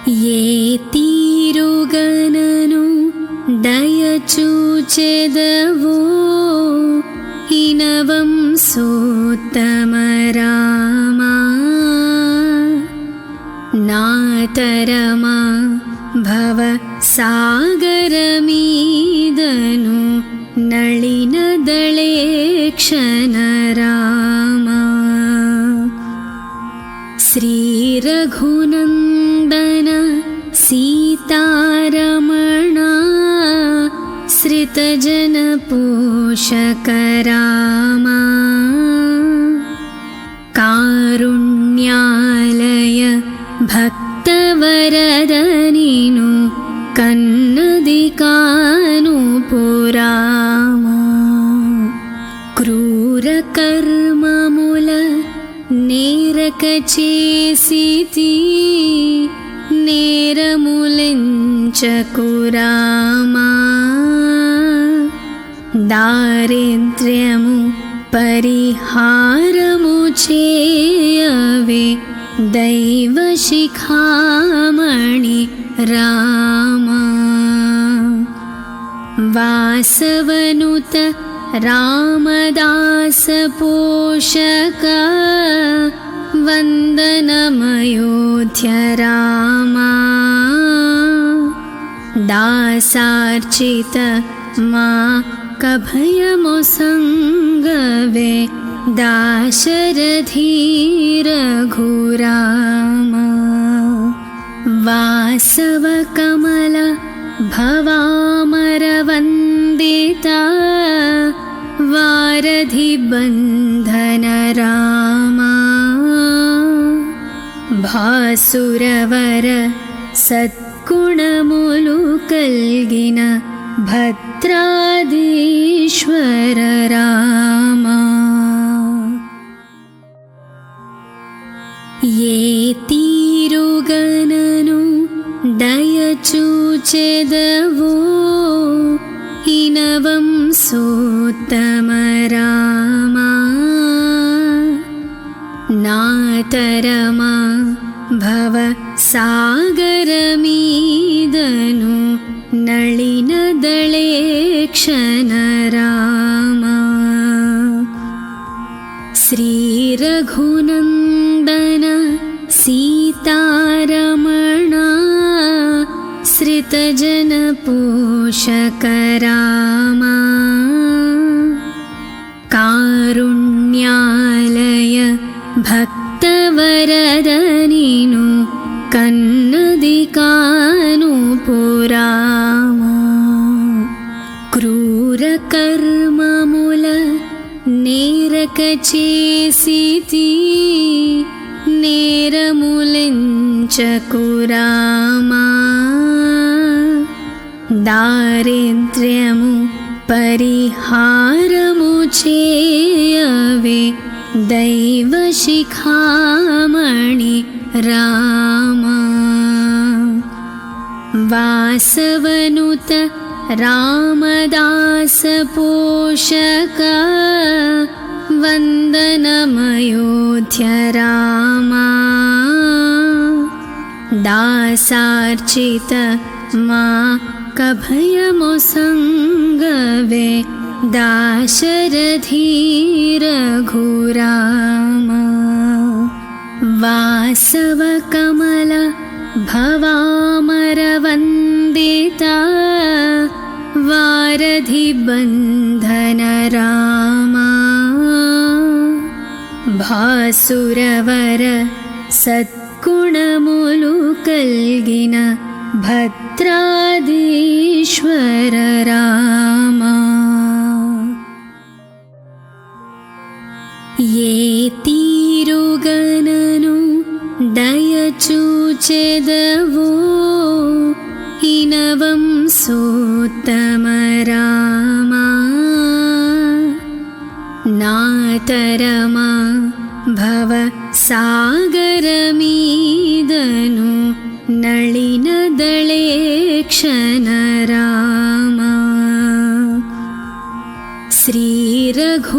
ये तीरुगननु दयचूचेदवो इनवं सोत्तमरामा नातरमा भव सागरमीदनु नलिनदळे क्षणरामा श्रीरघुनन्दन सीतारमणा श्रितजनपोषकरामा कारुण्यालय भक्तवरदनिनु कन्नदिकानुपुरामा क्रूरकर्ममुल नेरकचेसिति नेरमुलिंचकुरामा दारिद्र्यमु परिहारमु चेयवे दैवशिखामणि रामा वासवनुत रामदास पोषक वन्दनमयोध्य रामा दासार्चित मा कभयमुसङ्गवे दाशरथी रघुरामा वासवकमल भवामरवन्दिता वारधिबन्धन रामा भासुरवर सत्कुणमुलु कल्गिन भद्राधीश्वर रामा ये तीरुगननु दयचूचेदवो इनवं सोत्तमरामा नातरमा भव सागरमीदनु नलिनदळे क्षणरामा श्रीरघुनन्दन सीतारमणा श्रितजनपोषकरामा कारुण्यालय भक्तवरदनिनु कन्नदिकानुपुरामा क्रूरकर्ममुल नेरकचेसिति नेरमुलिंचकुरामा दारिद्र्यमु परिहारमु चेयवे दैवशिखामणि रामा वासवनुत रामदास पोषक वन्दनमयोध्य रामा दासार्चित मा कभयमुसङ्गवे दाशरथी रघुरामा वासवकमल भवामरवन्दिता वारधिबन्धन रामा भासुरवर सत्कुणमुलु कल्गिन भद्राधीश्वर रामा ये तीरुगननु दयचूचेदवो इनवं सोत्तमरामा नातरमा भव सागरमीदनु नलिनदळे क्षणरामा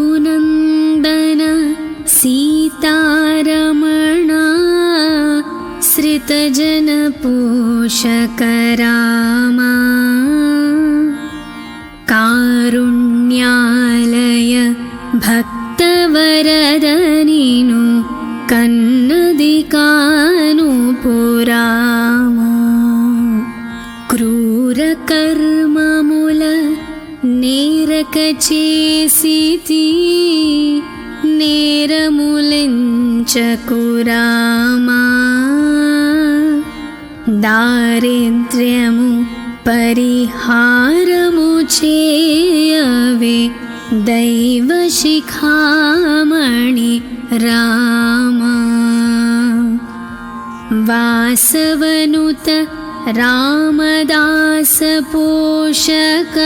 श्रीरघुनन्दन सीतारमणा श्री श्रितजनपोषकरामा कारुण्यालय भक्तवरदनीनु कन्नदिकानुपुरामा क्रूरकर्ममुल నేరకచేసితి నేరములెంచకురామా దారిద్ర్యము పరిహారము చేయవే దైవ శిఖామణి రామా వాసవనుత రామదాస పోషక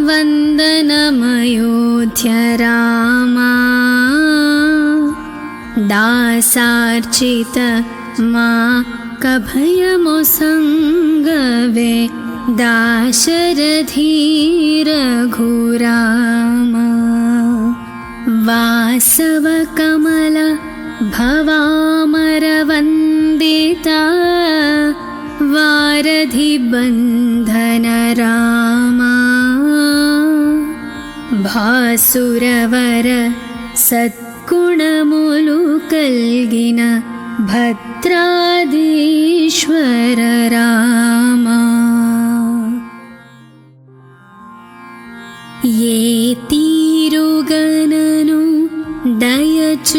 వందనమయోధ్య రామా దాసార్చిత మా కభయమొసంగవే దాశరథీ రఘురామా వాసవ కమల భవామరవందితా వారధి బంధన రామా భాసురవర సద్గుణములు కల్గిన భద్రాధీశ్వర రామా ఏ తీరుగనను దయచూచెదవో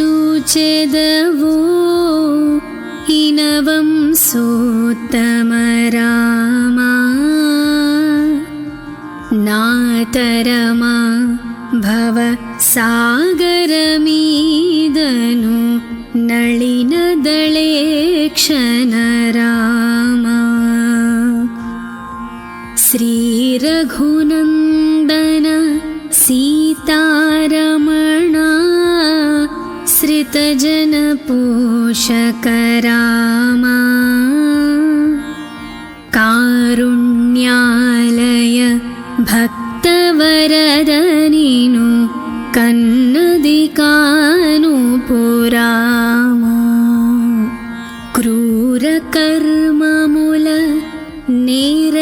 ఇనవం సోత్తమ రామా నాతరమా భవ సాగరమీదను నళినదళేక్షణ రామా శ్రీ రఘునందన సీతారమణ श्रितजनपोषक रामा कारुण्यालय भक्तवरदनीनु कन्नदिकानुपुरामा क्रूरकर्ममुल నేరకచేసితి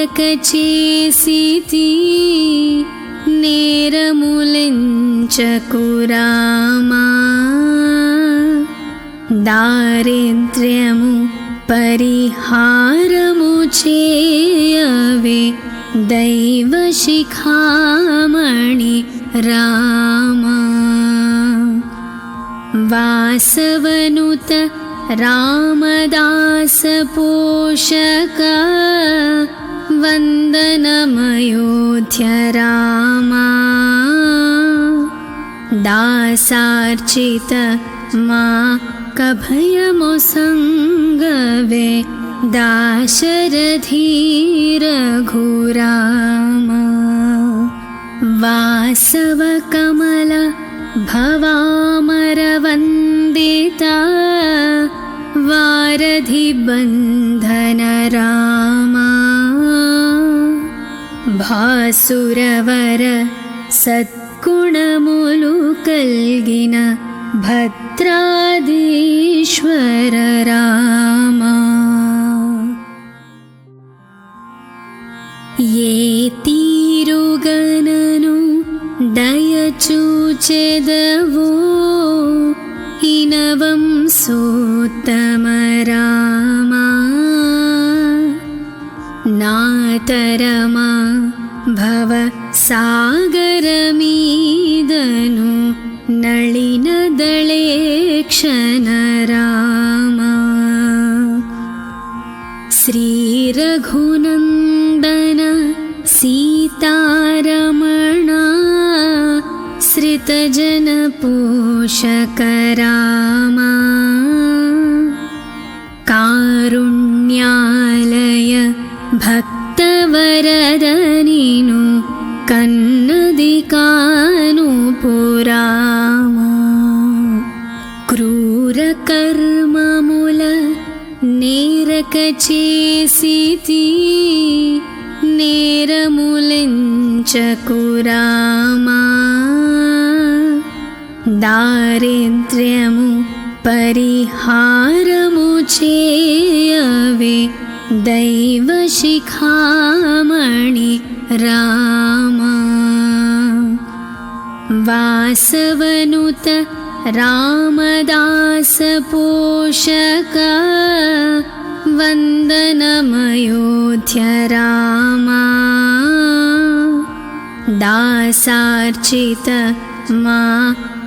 నేరములెంచకురామా దారిద్ర్యము పరిహారము చేయవే దైవ శిఖామణి రామా వాసవనుత రామదాస పోషక వందనమయోధ్య రామా దాసార్చిత మా కభయమొసంగవే దాశరథీ రఘురామా వాసవ కమల భవామరవందితా వారధి బంధన రామా భాసురవర సద్గుణములు కల్గిన భద్రాధీశ్వర రామా ఏ తీరుగనను దయచూచెదవో ఇనవం సోత్తమ రామా నాతరమా భవ సాగరమీదను నళినదళేక్షణ రామా శ్రీ రఘునందన సీతారమణ श्रितजनपोषक रामा कारुण्यालय भक्तवरदनीनु कन्नदिकानुपुरामा क्रूरकर्ममुल నేరకచేసితి నేరములెంచకురామా దారిద్ర్యము పరిహారము చే दैवशिखामणि रामा वासवनुत रामदास पोषक वन्दनमयोध्य रामा दासार्चित मा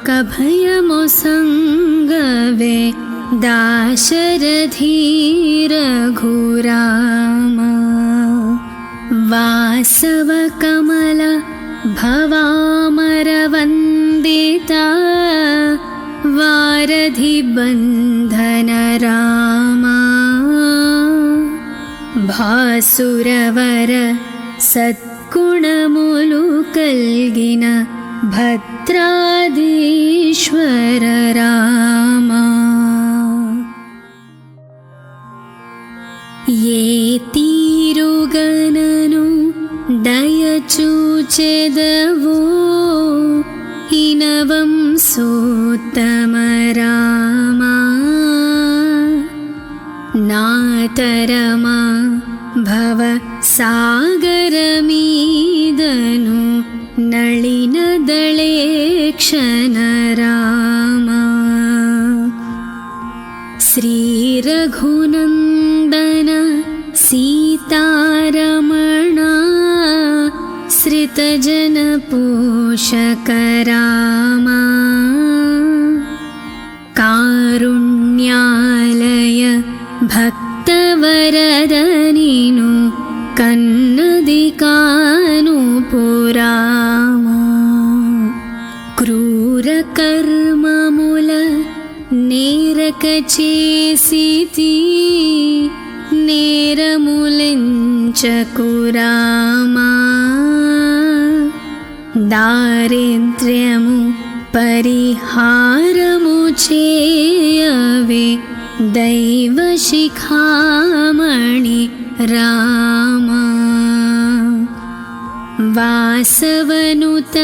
कभयमोसङ्गवे दाशरथी रघुरामा वासवकमल भवामरवन्दिता वारधिबन्धन रामा भासुरवर सत्कुणमुलु कल्गिन भद्राधीश्वर रामा ये तीरुगननु दयचूचेदवो हिनवं सोत्तम रामा नातरमा भव सागरमीदनु नलिनदलेक्षण रामा श्रीरघुनन्दन सीतारमणा श्रितजनपोषक रामा कारुण्यालय भक्तवरदनिनु कन्नदिकानुपुरामा क्रूरकर्ममुल नेरकचेसिति నేరములించకురామా దారిద్ర్యము పరిహారము చేయవే దైవశిఖామణి రామా వాసవనుత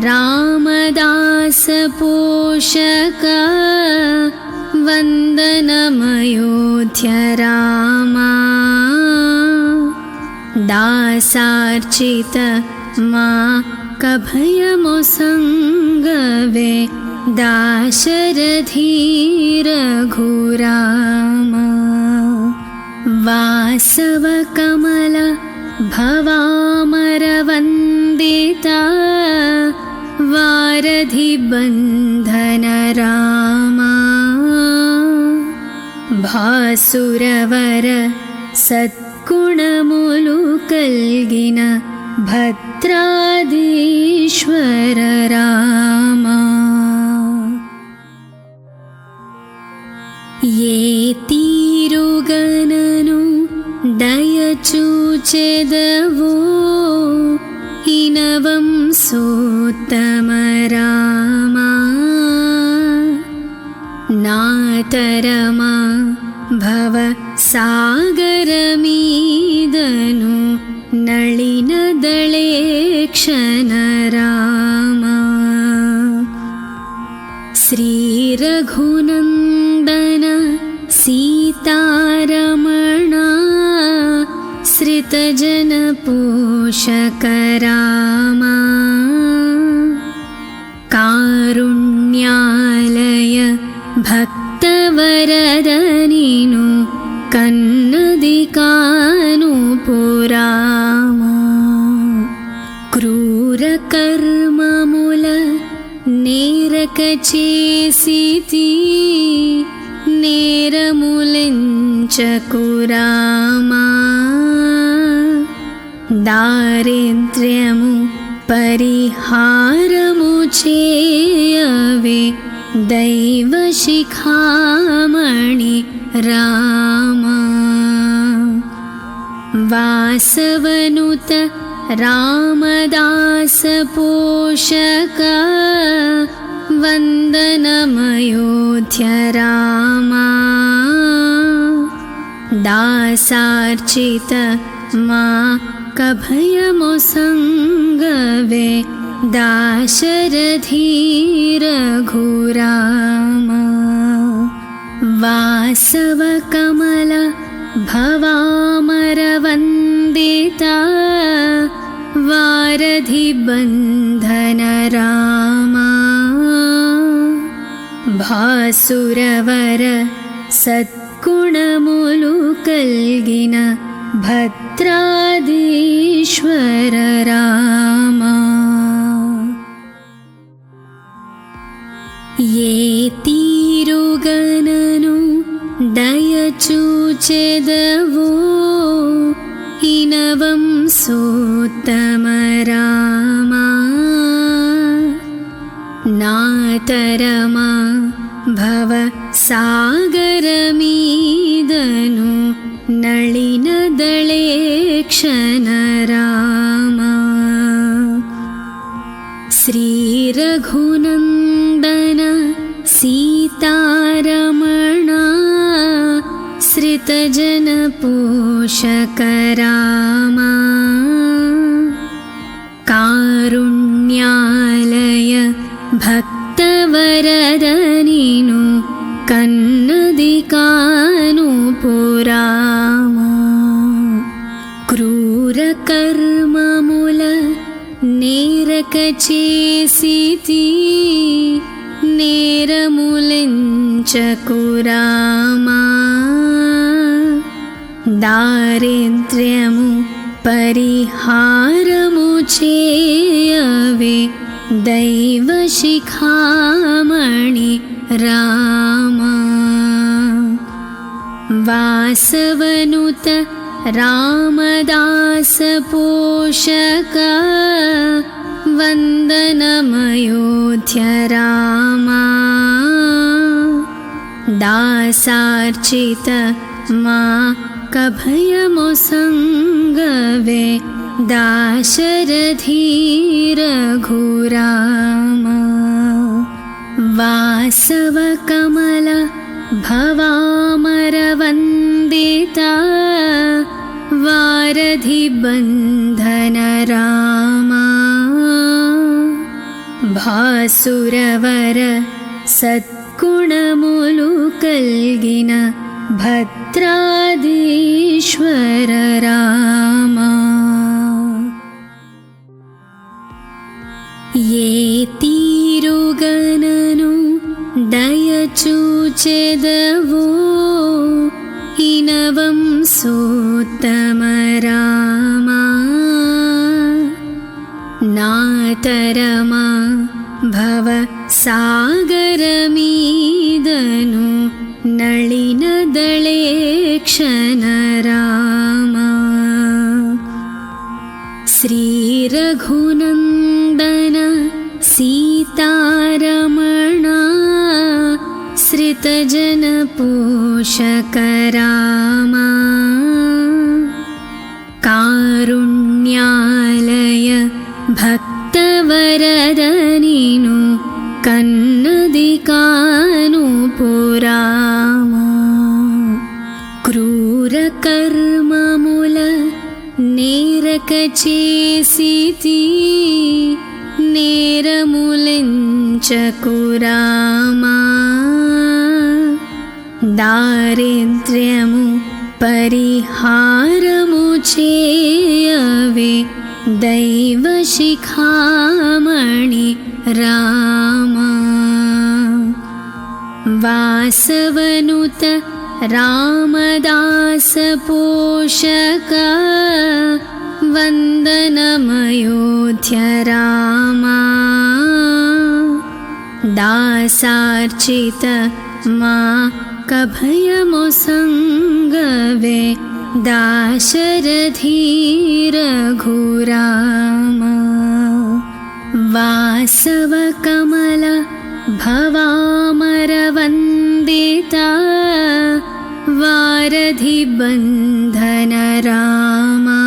రామదాస పోషక वन्दनमयोध्य रामा दासार्चित मा कभयमोसङ्गवे दाशरथी रघुरामा वासवकमल भवामरवन्दिता वारधिबन्धन रामा भासुरवर सत्कुणमुलु कल्गिन भद्राधीश्वर रामा ये तीरुगननु दयचूचेदवो हिनवं सोत्तम रामा नातरमा भव सागरमीदनु नलिनदलेक्षण रामा श्रीरघुनन्दन सीतारमणा श्रितजनपोषक रामा कारुण्यालय भक्तवरदनिनु कन्नदिकानुपुरामा क्रूरकर्ममुल నేరకచేసితి నేరములించకురామా దారిద్ర్యము పరిహారము చేయవే దైవశిఖామణి రామా వాసవనుత రామదాస పోషక వందనమయోధ్య రామా దాసార్చిత మా కభయమొసంగవే దాశరథీ రఘురామా వాసవ కమల भवामरवन्दिता वारधिबन्धन रामा भासुरवर सत्कुणमुलु कल्गिन भद्राधीश्वर रामा ये तीरुगननु दयचूचेदवो इनवं सोत्तम रामा नातरमा भव सागरमीदनु नलिनदळे क्षण रामा श्रीरघुनन्दन सीतारमणा श्रितजनपोषक रामा कारुण्यालय भक्तवरदनिनु कन्नदिकानुपुरामा क्रूरकर्ममुल नेरकचेसिति नेरमुलिंचकुरामा दारिद्र्यमु परिहारमु चेयवे दैवशिखामणि रामा वासवनुत रामदास पोषक वन्दनमयोध्य रामा दासार्चित मा कभयमुसङ्गवे दाशरथी रघुरामा वासवकमल भवामरवन्दिता वारधिबन्धन रामा भासुरवर सत्कुणमुलु कल्गिन भद्राधीश्वर रामा ये तीरुगननु दयचूचेदवो इनवं सोत्तम रामा नातरमा भव सागरमीदनु नलिनदळे क्षण रामा श्रीरघुनन्दन सीतारमणा श्रितजनपोषक रामा कारुण्यालय भक्तवरदनिनु कन्नदिकानुपुरामा क्रूरकर्ममुल नेरकचेसिति नेरमुलिंचकुरामा दारिद्र्यमु परिहारमु चेयवे दैवशिखामणि रामा वासवनुत रामदास पोषक वन्दनमयोध्य रामा दासार्चित मा कभयमुसङ्गवे दाशरथी रघुरामा वासवकमल भवामरवन्दिता वारधिबन्धन रामा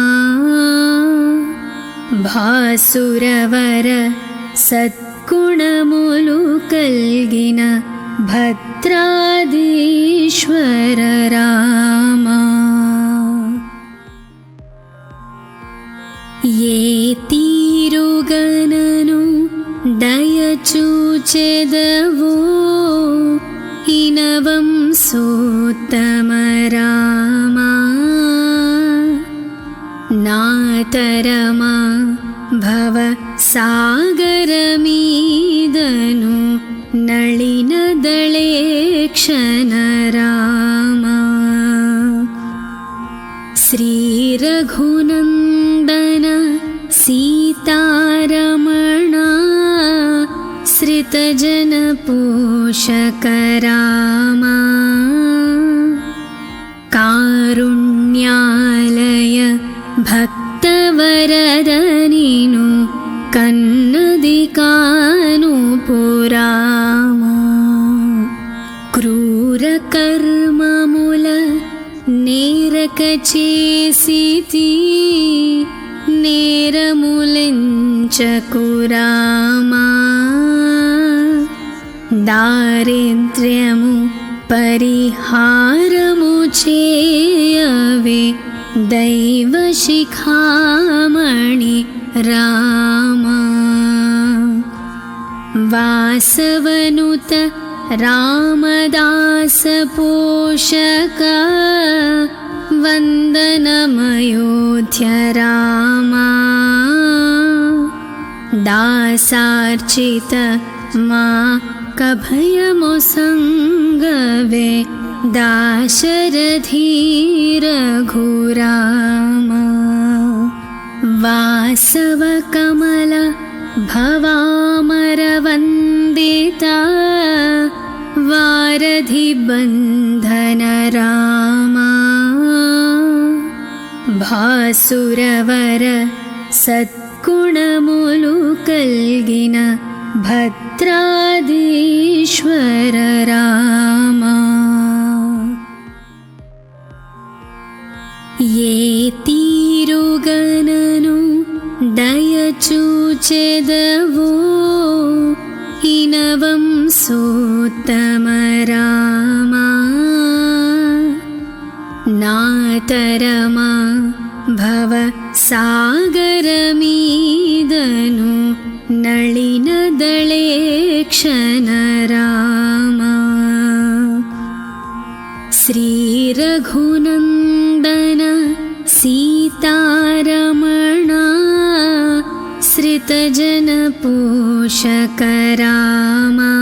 भासुरवर सत्कुणमुलु कल्गिन भद्राधीश्वर रामा ये तीरुगननु दयचूचेदवो इनवं सोत्तम रामा नातरमा भव सागरमीदनु नलिनदळे क्षणरामा श्रीरघुनन्दन सीतारमणा श्रितजनपोषकरामा कारुण्यालय भक्तवरदनिनु कन्नदिकानुपुरामा क्रूरकर्ममुल नेरकचेसिति नेरमुलिंचकुरामा दारिद्र्यमु परिहारमु चेयवे दैवशिखामणि रामा वासवनुत रामदास पोषक वन्दनमयोध्य रामा दासार्चित मा कभयमुसङ्गवे दाशरथी रघुरामा वासवकमल भवामरवन्दिता वारधिबन्धन रामा भासुरवर सद्गुणमुलुकल्गिन भद्राधीश्वर रामा ये तीरुगननु दयचूचेदवो इनवं सोत्तम रामा नातरमा भव सागरमीदनु नलिनदळे क्षणरामा श्रीरघुनन्दन सीतारमणा श्रितजनपोषकरामा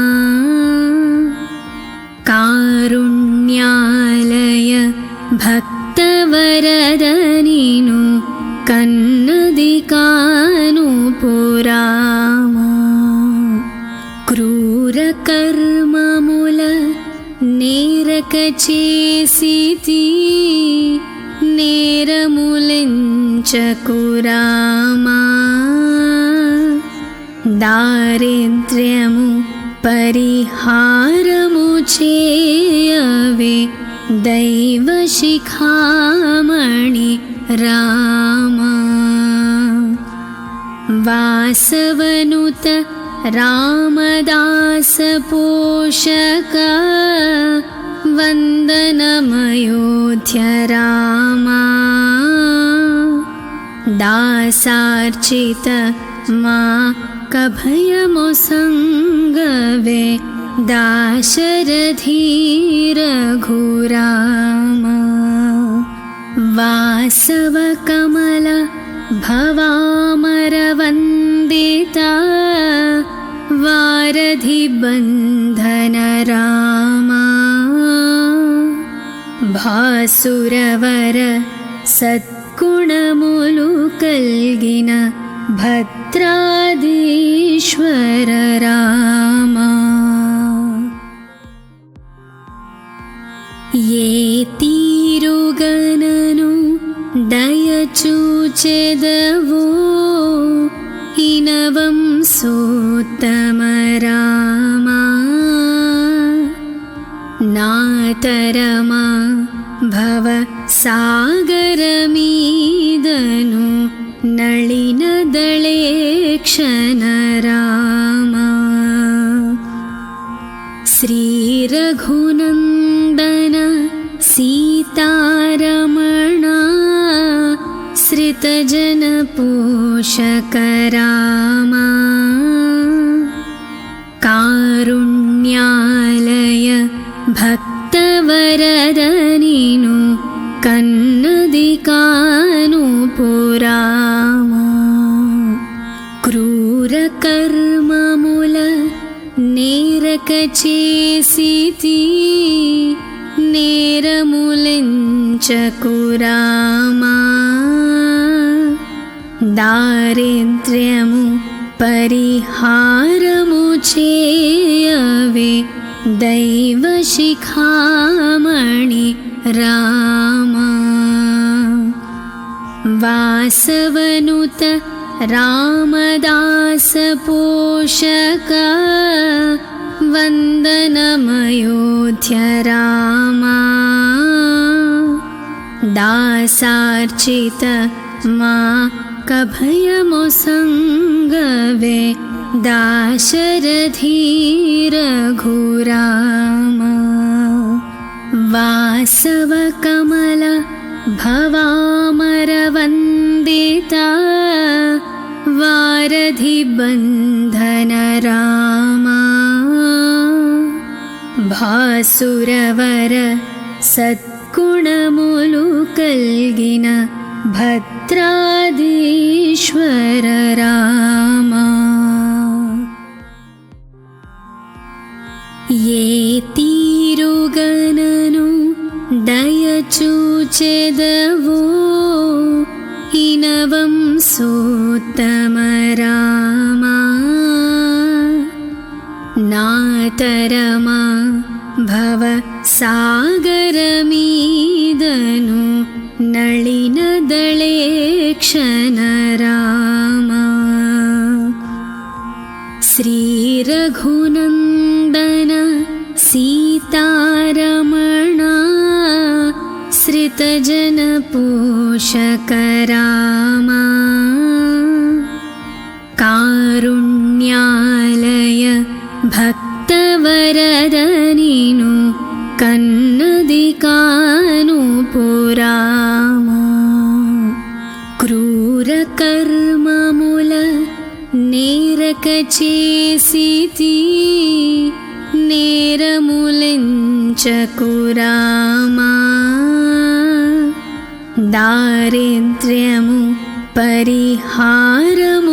कारुण्यालय भक्तवरदनिनु कन्नदिकानुपुरामा क्रूरकर्ममुल नेरकचेसिति नेरमुलिंचकुरामा दारिद्र्यमु परिहारमु चेयवे दैवशिखामणि रामा वासवनुत रामदास पोषक वन्दनमयोध्य रामा दासार्चित मा कभयमुसङ्गवे दाशरथी रघुरामा वासवकमल भवामरवन्दिता वारधिबन्धन रामा भासुरवर सद्गुणमुलुकल्गिन भद्राधीश्वर रामा ये तीरुगननु दयचूचेदवो इनवं सोत्तम रामा नातरमा भव सागरमीदनु नलिनदळे क्षणरामा श्रीरघुनन्दन सीतारमणा श्रितजनपोषकरामा कारुण्यालय भक्तवरदनिनु కన్నది కాను పురామా. క్రూర కర్మముల నేరక చేసితి, నేరములెంచకురామా. దారిద్ర్యము పరిహారము చేయవే దైవ శిఖామణి రామా. వాసవనుత రామదాస పోషక, వందనమయోధ్య రామా. దాసార్చిత మా కభయమొసంగవే దాశరథి రఘురామా. వాసవ కమల భవామరవందిత, వారధి బంధన రామా. భాసురవర సద్గుణములు కల్గిన భద్రాధీశ్వర రామా. ఏ తీరుగనను దయచూచెదవో, ఇనవం సోత్తమ రామా. నాతరమా భవ సాగరమీదను నళినదళే క్షణ రామా. శ్రీ రఘునందన సీతారమణ, శ్రితజన పోషక రామా. కారుణ్యాలయ భక్తవరద నిను కన్నది కాను పురామా. క్రూర కర్మముల నేరక చేసితి, నేరములెంచకురామా. దారిద్ర్యము పరిహారము